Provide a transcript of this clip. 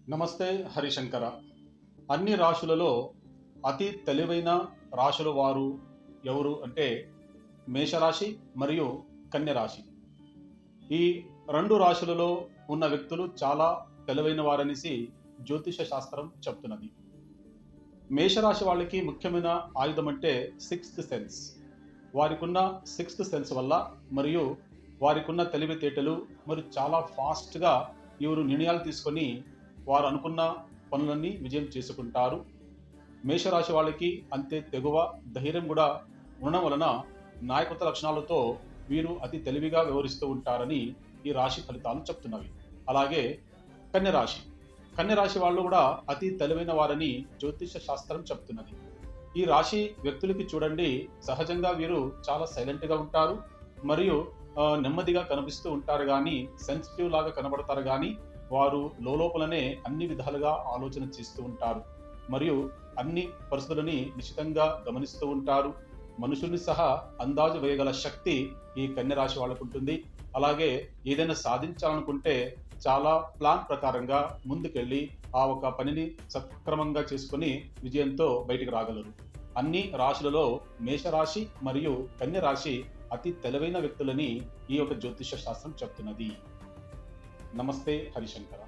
నమస్తే హరిశంకర. అన్ని రాశులలో అతి తెలివైన రాశుల వారు ఎవరు అంటే మేషరాశి మరియు కన్య రాశి. ఈ రెండు రాశులలో ఉన్న వ్యక్తులు చాలా తెలివైన వారనేసి జ్యోతిష శాస్త్రం చెప్తున్నది. మేషరాశి వాళ్ళకి ముఖ్యమైన ఆయుధం అంటే సిక్స్త్ సెన్స్. వారికున్న సిక్స్త్ సెన్స్ వల్ల మరియు వారికున్న తెలివితేటలు మరియు చాలా ఫాస్ట్గా ఇವರು నిర్ణయాలు తీసుకొని వారు అనుకున్న పనులన్నీ విజయం చేసుకుంటారు. మేషరాశి వాళ్ళకి అంతే తెగువ, ధైర్యం కూడా ఉండడం వలన నాయకత్వ లక్షణాలతో వీరు అతి తెలివిగా వ్యవహరిస్తూ ఉంటారని ఈ రాశి ఫలితాలు చెప్తున్నవి. అలాగే కన్యరాశి కన్యరాశి వాళ్ళు కూడా అతి తెలివైన వారని జ్యోతిష శాస్త్రం చెప్తున్నది. ఈ రాశి వ్యక్తులకి చూడండి, సహజంగా వీరు చాలా సైలెంట్గా ఉంటారు మరియు నెమ్మదిగా కనిపిస్తూ ఉంటారు కానీ సెన్సిటివ్ లాగా కనబడతారు కానీ వారు లోపలనే అన్ని విధాలుగా ఆలోచన చేస్తూ ఉంటారు మరియు అన్ని పరిస్థితులని నిశ్చితంగా గమనిస్తూ ఉంటారు. మనుషుల్ని సహా అందాజు వేయగల శక్తి ఈ కన్య రాశి వాళ్ళకు ఉంటుంది. అలాగే ఏదైనా సాధించాలనుకుంటే చాలా ప్లాన్ ప్రకారంగా ముందుకెళ్ళి ఆ ఒక పనిని సక్రమంగా చేసుకుని విజయంతో బయటికి రాగలరు. అన్ని రాశులలో మేషరాశి మరియు కన్య రాశి అతి తెలివైన వ్యక్తులని ఈ యొక్క జ్యోతిష శాస్త్రం చెప్తున్నది. నమస్తే హరిశంకర.